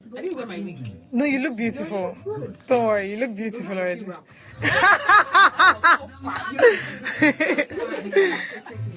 I didn't wear my wig. No, you look beautiful. Don't worry, you look beautiful already.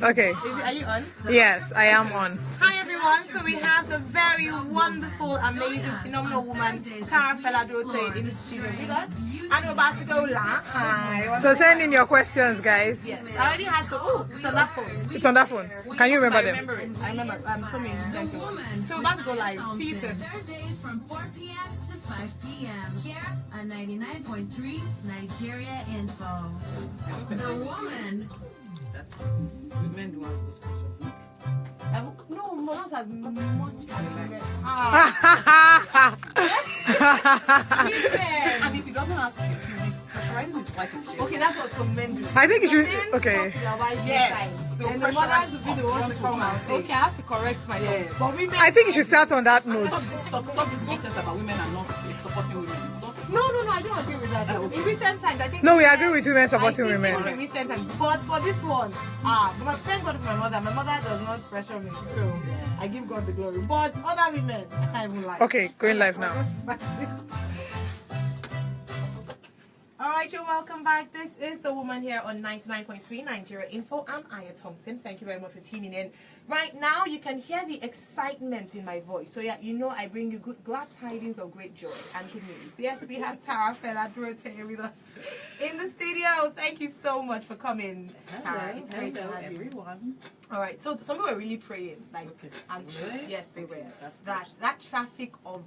Okay. Are you on? Yes, I am on. Hi everyone. So we have the very wonderful, amazing, phenomenal woman Tara Fela-Durotoye in the studio with us, and we're about to go live. So send in your questions, guys. Yes, I already have to. Oh, it's on that phone. It's on that phone. Can you remember them? I remember it. I remember. Told me sent it. So we're about to go live. See you soon. Thursdays from 4 p.m. to 5 p.m. here on 99.3 Nigeria Info. The woman. That's men do answer those questions. No, Monas has much experience. And if he doesn't ask you, pressurizing his wife. Okay, that's what some men do. I think you should. Okay. Yes. And the mothers will be the ones to come and say, okay, I have to correct myself. Yes. But women. I think you should start on that note. Stop this nonsense about women are not supporting women. It's not true. No, I don't agree with that. in recent times, I think. No, we agree with women supporting In women. recent times, but for this one, but thank God for my mother. My mother does not pressure me, so I give God the glory. But other women, I can't even lie. Okay, going live now. Alright, you're welcome back. This is the woman here on 99.3 Nigeria Info. I'm Aya Thompson. Thank you very much for tuning in. Right now, you can hear the excitement in my voice. So yeah, you know I bring you glad tidings of great joy and good news. Yes, we have Tara Fela-Durotoye with us in the studio. Thank you so much for coming, Tara. It's great to have everyone. Alright, so some people were really praying. Like, Okay. and Really? yes, they were. That's That traffic of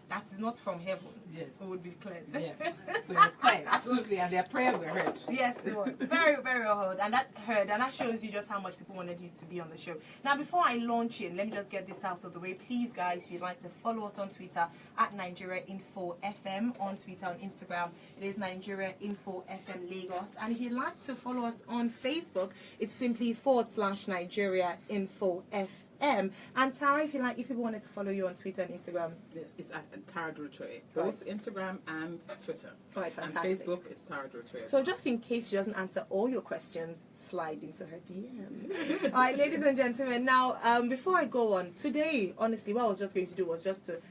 that is not from heaven. Yes. It would be cleared. Yes. So it's clear, absolutely, and their prayer were heard. Yes, it was very, very well heard, and that shows you just how much people wanted you to be on the show. Now, before I launch in, let me just get this out of the way. Please, guys, if you'd like to follow us on Twitter at Nigeria Info FM, on Twitter, on Instagram, it is Nigeria Info FM Lagos, and if you'd like to follow us on Facebook, it's simply /Nigeria Info FM. And Tara, if people wanted to follow you on Twitter and Instagram, Yes, it's at Tara Durotoye, both Instagram and Twitter. all right, And fantastic. Facebook, it's Tara Durotoye. So just in case she doesn't answer all your questions, slide into her DMs. All right, ladies and gentlemen. Now, before I go on, today, honestly, what I was just going to do was just to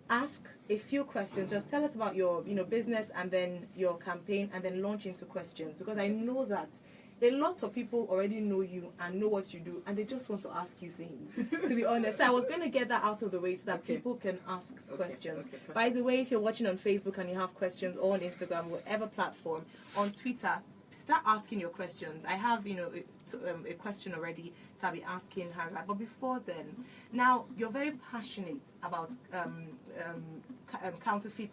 ask a few questions. Just tell us about your, business and then your campaign, and then launch into questions, because I know that a lot of people already know you and know what you do, and they just want to ask you things, to be honest. So I was going to get that out of the way so that people can ask questions. Okay, By the way, if you're watching on Facebook and you have questions, or on Instagram, whatever platform, on Twitter, start asking your questions. I have, a question already, so I'll be asking her that. But before then, now, you're very passionate about counterfeit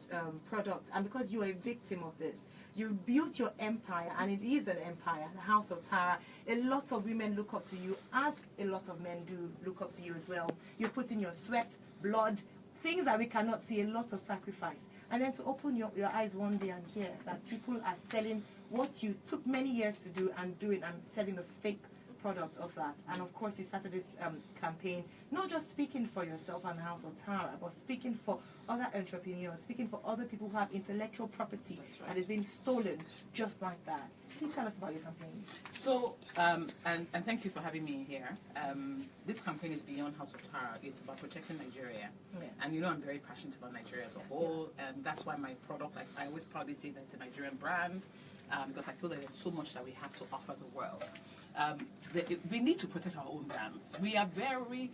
products, and because you're a victim of this, you built your empire, and it is an empire, the House of Tara. A lot of women look up to you, as a lot of men do look up to you as well. You put in your sweat, blood, things that we cannot see, a lot of sacrifice. And then to open your eyes one day and hear that people are selling what you took many years to do and doing, and selling the fake product of that. And of course, you started this campaign, not just speaking for yourself and the House of Tara, but speaking for other entrepreneurs, speaking for other people who have intellectual property that is being stolen just like that. Please tell us about your campaign. So, and thank you for having me here. This campaign is beyond House of Tara. It's about protecting Nigeria. Yes. And I'm very passionate about Nigeria as a whole. And that's why my product, I always proudly say that it's a Nigerian brand, because I feel that there's so much that we have to offer the world. We need to protect our own brands. We are very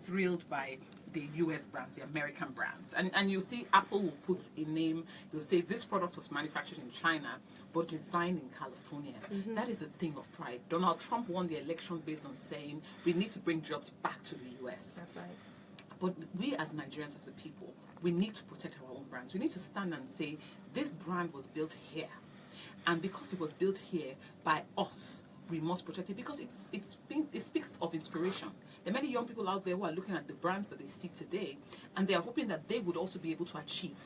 thrilled by the US brands, the American brands. And you'll see Apple will put a name, they'll say this product was manufactured in China, but designed in California. Mm-hmm. That is a thing of pride. Donald Trump won the election based on saying we need to bring jobs back to the US. That's right. But we as Nigerians, as a people, we need to protect our own brands. We need to stand and say, this brand was built here. And because it was built here by us, we must protect it, because it speaks of inspiration. There are many young people out there who are looking at the brands that they see today, and they are hoping that they would also be able to achieve.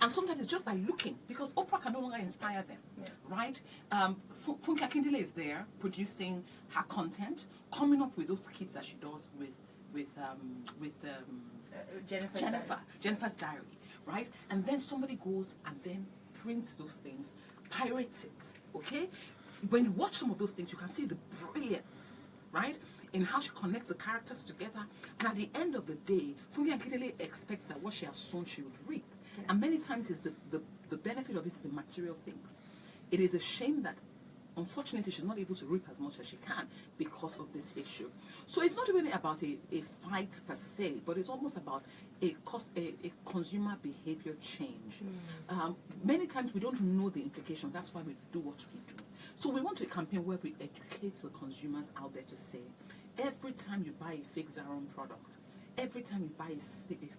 And sometimes it's just by looking, because Oprah can no longer inspire them, right? Funke Akindele is there producing her content, coming up with those skits that she does with Jennifer's Diary, right? And then somebody goes and then prints those things, pirates it, okay? When you watch some of those things, you can see the brilliance, right? in how she connects the characters together. And at the end of the day, Funmi Akindele expects that what she has sown, she would reap. Yes. And many times the benefit of this is the material things. It is a shame that unfortunately she's not able to reap as much as she can because of this issue. So it's not really about a fight per se, but it's almost about a consumer behavior change. Many times we don't know the implication. That's why we do what we do. So we want a campaign where we educate the consumers out there to say, every time you buy a fake Zaron product, every time you buy a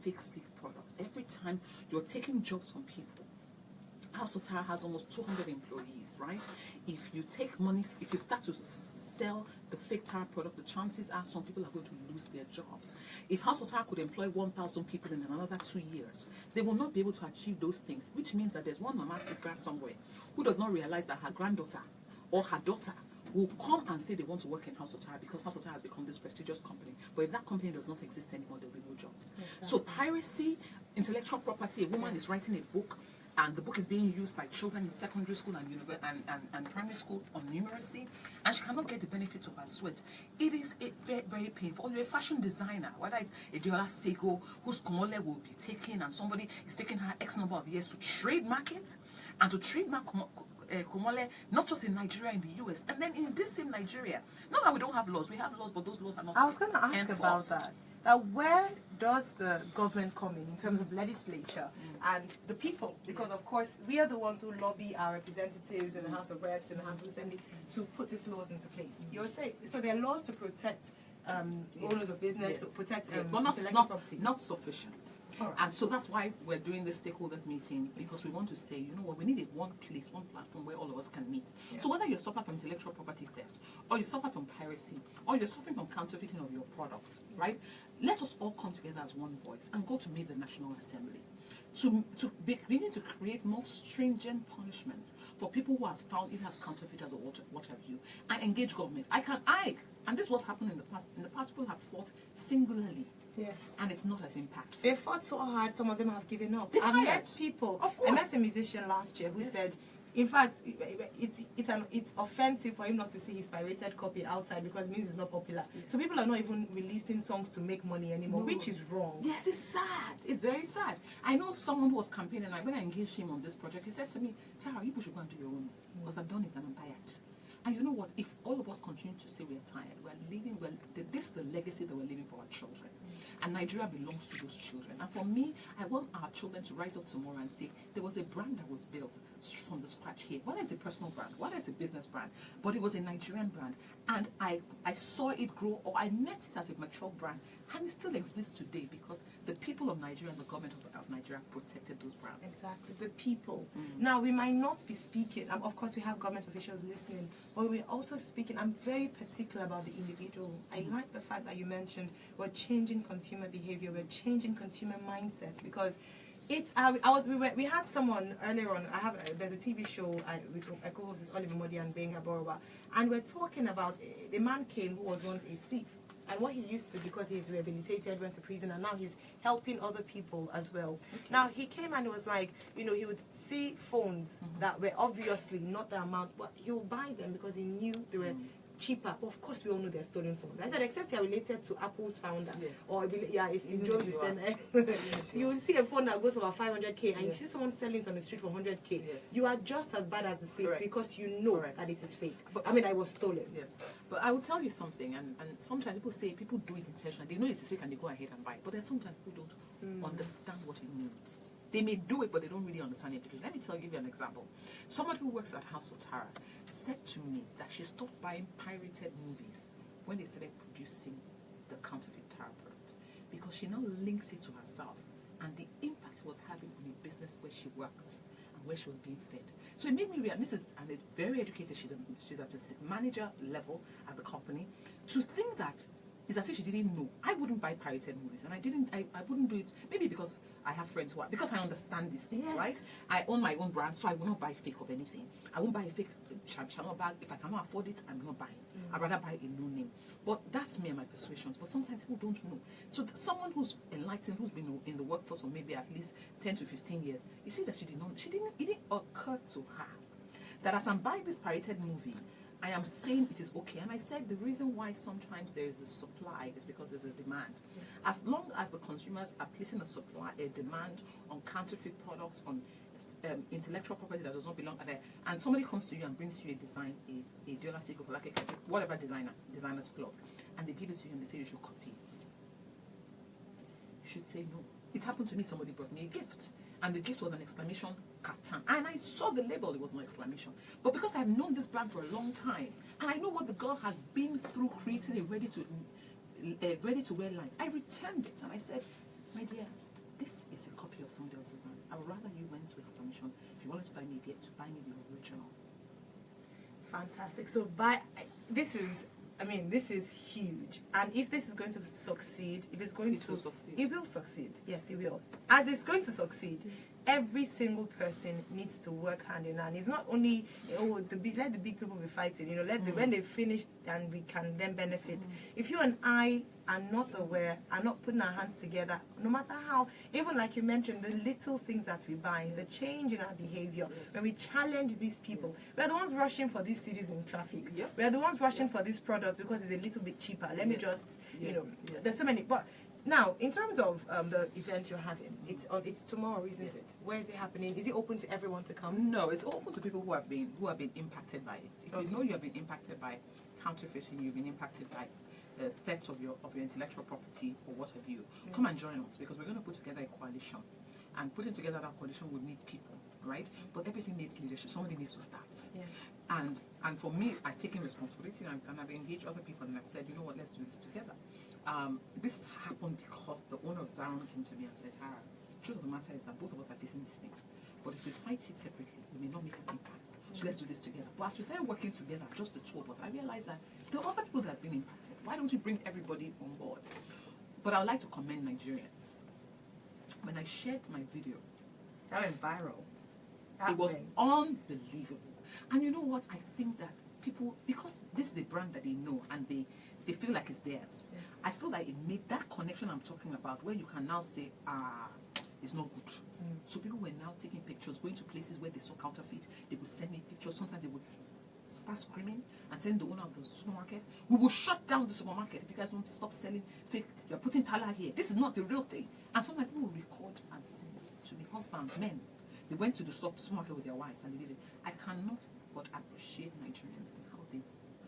fake sleek product, every time you're taking jobs from people. House of Tara has almost 200 employees, right? If you take money, if you start to sell the fake Tara product, the chances are some people are going to lose their jobs. If House of Tara could employ 1,000 people in another 2 years, they will not be able to achieve those things, which means that there's one mama sticker somewhere who does not realize that her granddaughter or her daughter will come and say they want to work in House of Tara because House of Tara has become this prestigious company. But if that company does not exist anymore, there will be no jobs. Exactly. So piracy, intellectual property, a woman is writing a book, and the book is being used by children in secondary school and primary school on numeracy, and she cannot get the benefits of her sweat. It is very, very painful. You're a fashion designer, whether it's a Diola Sego whose Komole will be taken, and somebody is taking her X number of years to trademark it, and to trademark Komole, not just in Nigeria, in the US, and then in this same Nigeria. Not that we don't have laws, we have laws, but those laws are not I was going to ask enforced. about that. Where does the government come in terms of legislature and the people? Because, of course, we are the ones who lobby our representatives in the House of Reps and the House of Assembly to put these laws into place. You're saying, so there are laws to protect owners of business, to protect but intellectual property. not sufficient. Right. And so that's why we're doing this stakeholders meeting, because we want to say, you know what, we need one place, one platform where all of us can meet. Yeah. So whether you suffer from intellectual property theft, or you suffer from piracy, or you're suffering from counterfeiting of your products, right? Let us all come together as one voice and go to meet the National Assembly. We need to create more stringent punishments for people who have found it as counterfeiters or what have you, and engage government. And this was happening in the past. In the past, people have fought singularly. Yes. And it's not as impactful. They fought so hard, some of them have given up. They're I tired. met people. Of course. I met a musician last year who said, in fact, it's offensive for him not to see his pirated copy outside because it means it's not popular. So people are not even releasing songs to make money anymore, which is wrong. Yes, it's sad. It's very sad. I know someone who was campaigning, and when I engaged him on this project, he said to me, Tara, you should go and do your own, because I've done it and I'm tired. And you know what? If all of us continue to say we're tired, this is the legacy that we're leaving for our children. And Nigeria belongs to those children. And for me, I want our children to rise up tomorrow and say, there was a brand that was built from the scratch here. Whether it's a personal brand, whether it's a business brand, but it was a Nigerian brand. And I saw it grow, or I met it as a mature brand. And it still exists today because the people of Nigeria and the government of Nigeria protected those brands. Exactly, the people. Now, we might not be speaking, of course we have government officials listening, but we're also speaking, I'm very particular about the individual. I like the fact that you mentioned we're changing consumer behavior, we're changing consumer mindsets, because we had someone earlier on. There's a TV show I co-host with Oliver Modi and Benga Boroba, and we're talking about the man came who was once a thief, and what he used to, because he's rehabilitated, went to prison, and now he's helping other people as well. Okay. Now he came and it was like, he would see phones that were obviously not the amount, but he would buy them because he knew they were cheaper. But of course, we all know they're stolen phones. I said, except you're related to Apple's founder, or it's in Jones. So you will see a phone that goes for about 500k, and you see someone selling it on the street for 100k. Yes. You are just as bad as the thief because you know that it is fake. But I was stolen. Yes, but I will tell you something, and sometimes people say people do it intentionally. They know it is fake and they go ahead and buy it. But there's sometimes people don't understand what it means. They may do it, but they don't really understand the implication. Let me give you an example. Somebody who works at House of Tara said to me that she stopped buying pirated movies when they started producing the counterfeit Tara product, because she now links it to herself and the impact it was having on a business where she worked and where she was being fed. So it made me realize, and it's very educated, she's at a manager level at the company, to think that it's as if she didn't know. I wouldn't buy pirated movies, and I wouldn't do it, maybe because I have friends who are, because I understand these things, right? I own my own brand, so I will not buy fake of anything. I won't buy a fake Chanel bag. If I cannot afford it, I'm not buying. I'd rather buy a no name. But that's me and my persuasions. But sometimes people don't know. So someone who's enlightened, who's been in the workforce for maybe at least 10 to 15 years, you see that it didn't occur to her that as I'm buying this pirated movie, I am saying it is okay. And I said the reason why sometimes there is a supply is because there's a demand. Yes. As long as the consumers are placing a demand on counterfeit products, on intellectual property that does not belong there, and somebody comes to you and brings you a design, a Diola Seiko for like a whatever designer's cloth, and they give it to you and they say you should copy it. You should say no. It happened to me. Somebody brought me a gift, and the gift was an exclamation kaftan, and I saw the label. It was no exclamation, but because I've known this brand for a long time, and I know what the girl has been through creating a ready to wear line, I returned it and I said, my dear, this is a copy of somebody else's brand. I would rather you went to exclamation. If you wanted to buy me a gift, to buy me the original. Fantastic. So this is huge. And if this is going to succeed, if it's going to succeed. It will succeed. Yes, it will. As it's going to succeed, every single person needs to work hand in hand. It's not only let the big people be fighting. When they finish, and we can then benefit. If you and I are not aware, are not putting our hands together, no matter how, even like you mentioned, the little things that we buy, the change in our behavior, when we challenge these people, we're the ones rushing for these cities in traffic. We're the ones rushing for these products because it's a little bit cheaper. Let me just, there's so many. But now, in terms of the event you're having, it's tomorrow, isn't it? Where is it happening? Is it open to everyone to come? No, it's open to people who have been impacted by it. If you know you have been impacted by counterfeiting, you've been impacted by theft of your intellectual property or what have you, come and join us, because we're going to put together a coalition, and putting together that coalition would need people, right? But everything needs leadership. Somebody needs to start. Yes. And for me, I've taken responsibility, and I've engaged other people, and I've said, you know what, let's do this together. This happened because the owner of Zion came to me and said, Tara, the truth of the matter is that both of us are facing this thing, but if we fight it separately, we may not make an impact. So let's do this together. But as we started working together, just the two of us, I realized that there are other people that have been impacted. Why don't we bring everybody on board? But I would like to commend Nigerians. When I shared my video, That went viral. it was unbelievable. And you know what? I think that people, because this is a brand that they know and they feel like it's theirs, I feel like it made that connection I'm talking about, where you can now say, it's not good. So people were now taking pictures, going to places where they saw counterfeit. They would send me pictures. Sometimes they would start screaming and telling the owner of the supermarket, we will shut down the supermarket if you guys don't stop selling fake. You're putting tala here. This is not the real thing. And sometimes people will record and send to the husbands, men. They went to the supermarket with their wives and they did it. I cannot but appreciate Nigerians and how they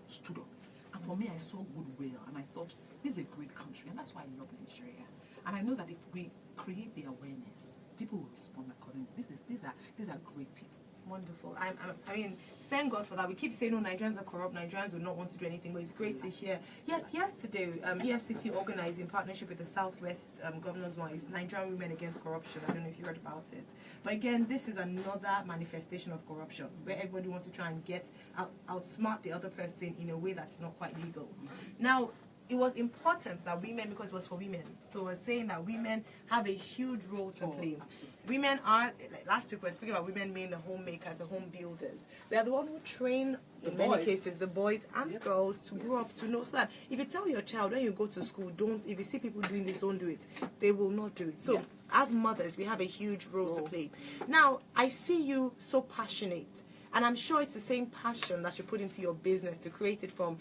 stood up. And for me, I saw goodwill, and I thought, this is a great country, and that's why I love Nigeria. And I know that if we create the awareness, people will respond accordingly. These are great people. Wonderful. I mean, thank God for that. We keep saying, Nigerians are corrupt, Nigerians will not want to do anything, but it's great to hear. Yes, yesterday, EFCC organized in partnership with the Southwest Governor's Wives, Nigerian Women Against Corruption. I don't know if you heard about it. But again, this is another manifestation of corruption, where everybody wants to try and outsmart the other person in a way that's not quite legal. Now, it was important that women, because it was for women, so it was saying that women have a huge role to play. Absolutely. Women are, like last week we were speaking about women being the homemakers, the home builders. They are the one who train, in many cases, the boys and girls to grow up to know, so that if you tell your child when you go to school, if you see people doing this, don't do it, they will not do it. So as mothers, we have a huge role to play. Now, I see you so passionate, and I'm sure it's the same passion that you put into your business to create it from,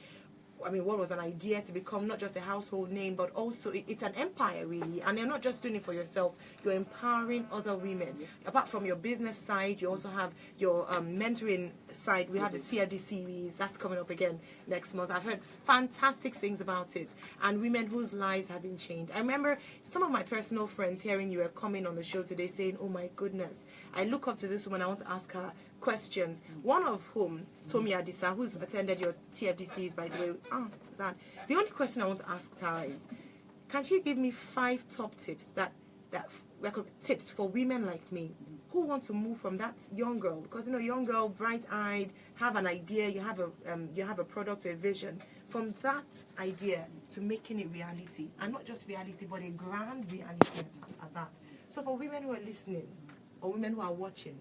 what was an idea to become not just a household name, but also it's an empire, really. And you're not just doing it for yourself, you're empowering other women. Apart from your business side, you also have your mentoring side. We have the TFD series, that's coming up again next month. I've heard fantastic things about it, and women whose lives have been changed. I remember some of my personal friends hearing you were coming on the show today saying, oh my goodness, I look up to this woman, I want to ask her questions. One of whom, Tomi Adisa, who's attended your TFD series, by the way, asked that the only question I want to ask Tara is, can she give me 5 top tips tips for women like me who want to move from that young girl, because young girl, bright-eyed, have an idea, you have a product or a vision, from that idea to making it reality, and not just reality, but a grand reality at that. So for women who are listening, or women who are watching,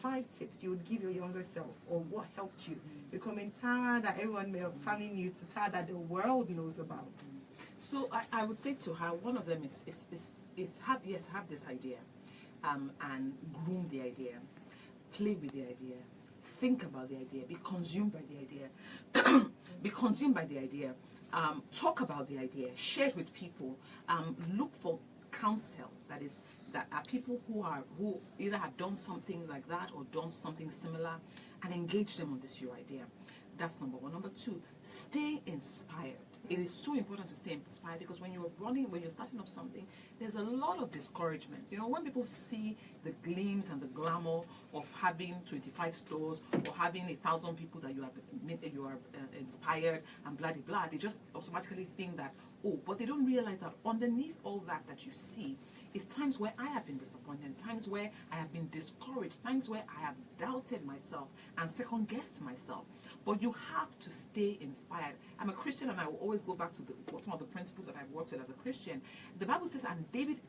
5 tips you would give your younger self, or what helped you becoming Tara that everyone may have finally knew to Tara that the world knows about. So I would say to her, one of them is have this idea, and groom the idea, play with the idea, think about the idea, be consumed by the idea, be consumed by the idea, talk about the idea, share it with people, look for counsel, that are people who either have done something like that or done something similar, and engage them on this your idea. That's number one. Number two, stay inspired. It is so important to stay inspired, because when you're starting up something, there's a lot of discouragement. You know, when people see the gleams and the glamour of having 25 stores or having 1,000 people that you are inspired and blah, blah, blah, they just automatically think that, oh, but they don't realize that underneath all that you see is times where I have been disappointed, times where I have been discouraged, times where I have doubted myself and second-guessed myself. But you have to stay inspired. I'm a Christian, and I will always go back to some of the principles that I've worked with as a Christian. The Bible says, and David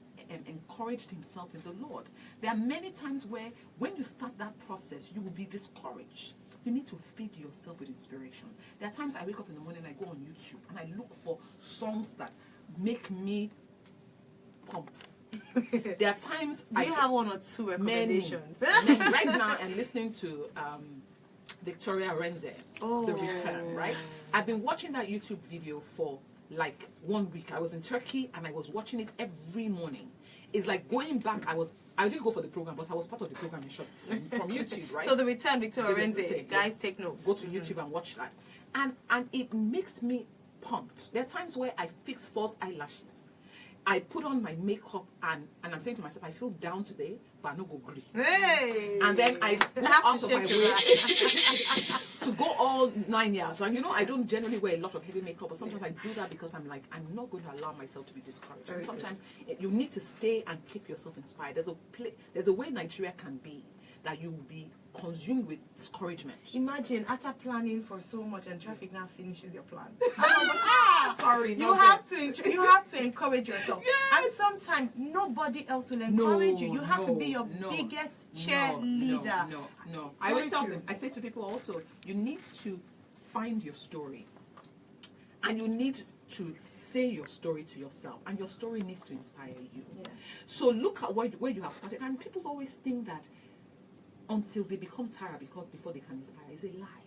encouraged himself in the Lord. There are many times where when you start that process, you will be discouraged. You need to feed yourself with inspiration. There are times I wake up in the morning and I go on YouTube and I look for songs that make me pump. There are times I have one or two recommendations. Right now I'm listening to Victoria Renze, The Return, right? I've been watching that YouTube video for like 1 week. I was in Turkey and I was watching it every morning. It's like going back. I didn't go for the program, but I was part of the program in short from YouTube, right? So The Return, Victoria Renze, guys, take note. Go to YouTube and watch that, and it makes me pumped. There are times where I fix false eyelashes. I put on my makeup and I'm saying to myself, I feel down today, but I no go green. Hey! And then I go out of my way to go all 9 years. And you know, I don't generally wear a lot of heavy makeup, but sometimes I do that because I'm like, I'm not going to allow myself to be discouraged. And sometimes you need to stay and keep yourself inspired. There's a way Nigeria can be that you will be consumed with discouragement. Imagine after planning for so much and traffic now finishes your plan. Sorry, you have to encourage yourself. Yes. And sometimes nobody else will encourage you. You have to be your biggest cheerleader. No. I always tell them, I say to people also, you need to find your story. And you need to say your story to yourself. And your story needs to inspire you. Yes. So look at where you have started. And people always think that until they become Tara, because before they can inspire, is a lie.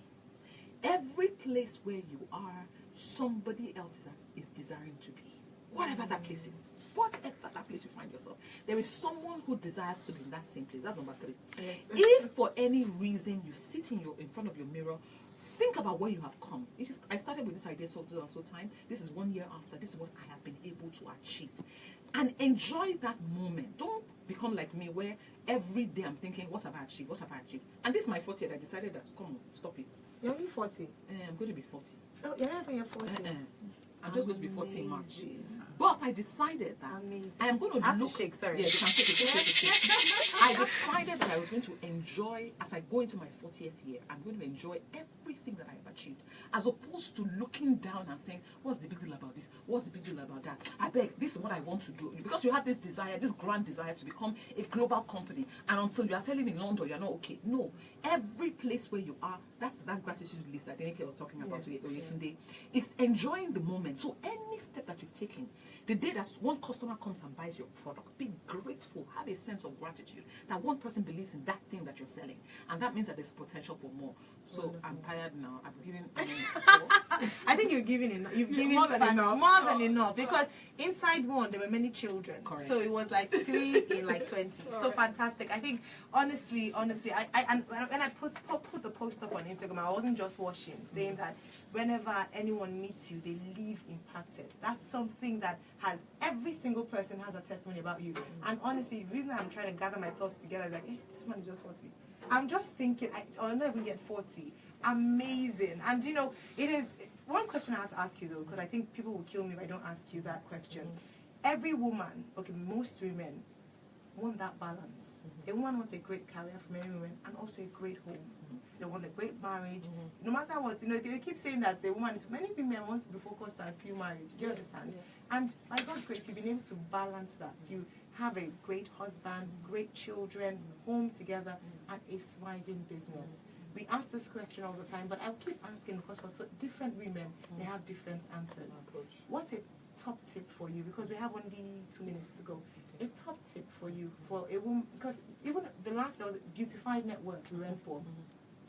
Every place where you are, somebody else is desiring to be. Whatever that place is, whatever that place you find yourself, there is someone who desires to be in that same place. That's number 3. Yes. If for any reason you sit in front of your mirror, think about where you have come. I started with this idea so time. This is 1 year after. This is what I have been able to achieve. And enjoy that moment. Don't become like me where every day I'm thinking, what have I achieved? What have I achieved? And this is my 40th. I decided that, come on, stop it. You're only 40? I'm going to be 40. Oh, you're not even 40? I'm just going to be 40 in March. But I decided that I am going to look... shake, sorry. Yeah, you can shake. I decided that I was going to enjoy, as I go into my 40th year, I'm going to enjoy everything that I have achieved, as opposed to looking down and saying, what's the big deal about this? What's the big deal about that? I beg, this is what I want to do. Because you have this desire, this grand desire to become a global company, and until you are selling in London, you're not okay. No. Every place where you are, that's that gratitude list that Denike was talking about today. It's enjoying the moment. So any step that you've taken, the day that one customer comes and buys your product, be grateful, have a sense of gratitude that one person believes in that thing that you're selling, and that means that there's potential for more. So wonderful. I'm tired now. I've given. I think you're giving enough. You've given more than enough. More than enough, because inside one there were many children. Correct. So it was like 3 in like 20. So fantastic. I think honestly, when I put the post up on Instagram, I wasn't just watching, saying that whenever anyone meets you, they leave impacted. That's something that every single person has a testimony about you. And honestly, the reason I'm trying to gather my thoughts together is like, this man is just 40. I'm just thinking, I'll never even get 40. Amazing. And you know, it is one question I have to ask you though, because I think people will kill me if I don't ask you that question. Every woman, most women want that balance. A woman wants a great career for many women and also a great home. They want a great marriage. No matter what, they keep saying that a woman many women want to be focused on few marriage. Do you understand? Yes. And by God's grace, you've been able to balance that. You have a great husband, great children, home together, and a thriving business. We ask this question all the time, but I'll keep asking because for different women, they have different answers. What's a top tip for you? Because we have only 2 minutes to go. A top tip for you for a woman, because even the last there was Beautified Network we went for.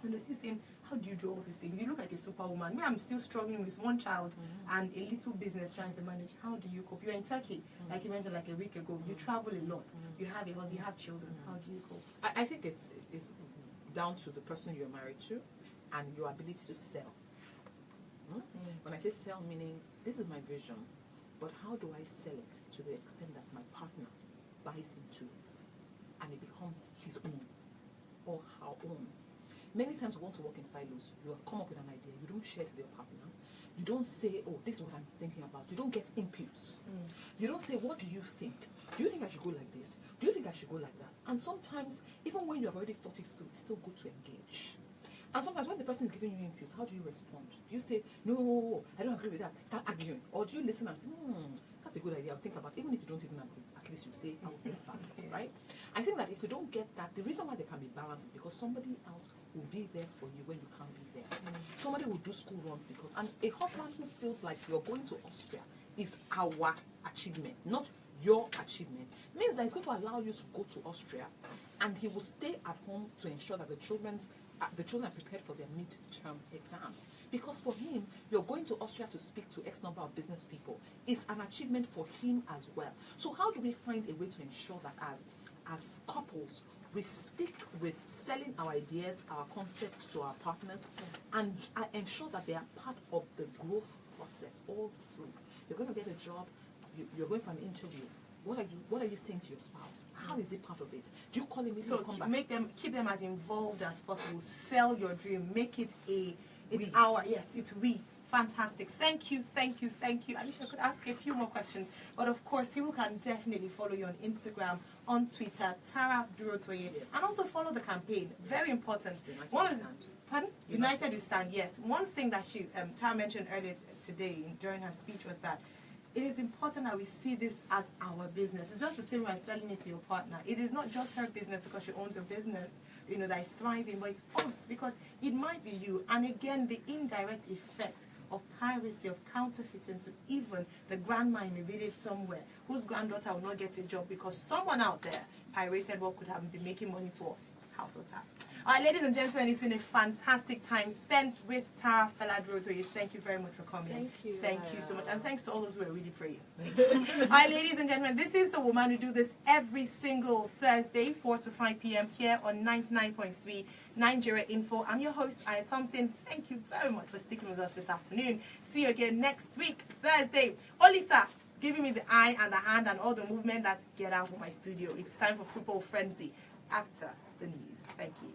And they're still saying, how do you do all these things? You look like a superwoman. Me, I'm still struggling with one child and a little business trying to manage. How do you cope? You're in Turkey, like you mentioned like a week ago. You travel a lot. You have a husband, you have children. How do you cope? I think it's down to the person you're married to and your ability to sell. When I say sell, meaning this is my vision, but how do I sell it to the extent that my partner buys into it and it becomes his own or her own? Many times we want to work in silos. You come up with an idea, you don't share it with your partner. You don't say, oh, this is what I'm thinking about. You don't get inputs. You don't say, what do you think? Do you think I should go like this? Do you think I should go like that? And sometimes, even when you have already thought it through, it's still good to engage. And sometimes when the person is giving you inputs, how do you respond? Do you say, no, I don't agree with that, start arguing? Or do you listen and say, that's a good idea, I'll think about it. Even if you don't even agree, at least you say, I'll think about it, right? I think that if you don't get that, the reason why there can be balance is because somebody else will be there for you when you can't be there. Somebody will do school runs because, and a husband who feels like you're going to Austria is our achievement, not your achievement, means that he's going to allow you to go to Austria and he will stay at home to ensure that the children are prepared for their mid-term exams. Because for him, you're going to Austria to speak to X number of business people. It's an achievement for him as well. So how do we find a way to ensure that as couples, we stick with selling our ideas, our concepts to our partners, and ensure that they are part of the growth process all through? You're going to get a job, you're going for an interview. What are you saying to your spouse? How is it part of it? Do you call him? So keep them as involved as possible. Sell your dream. Make it it's we. Fantastic. Thank you. I wish I could ask a few more questions, but of course, people can definitely follow you on Instagram, on Twitter, Tara Durotoye, and also follow the campaign. Very important. United we stand. Yes. One thing that Tara mentioned earlier today during her speech was that it is important that we see this as our business. It's just the same as selling it to your partner. It is not just her business because she owns a business, that is thriving, but it's us because it might be you. And again, the indirect effect of piracy, of counterfeiting to even the grandma in a village somewhere whose granddaughter will not get a job because someone out there pirated what could have been making money for household tax. All right, ladies and gentlemen, it's been a fantastic time spent with Tara Fela-Durotoye. Thank you very much for coming. Thank you so much. And thanks to all those who are really praying. All right, ladies and gentlemen, this is The Woman. We do this every single Thursday, 4 to 5 p.m. here on 99.3 Nigeria Info. I'm your host, Aya Thompson. Thank you very much for sticking with us this afternoon. See you again next week, Thursday. Olisa, giving me the eye and the hand and all the movement that get out of my studio. It's time for Football Frenzy after the news. Thank you.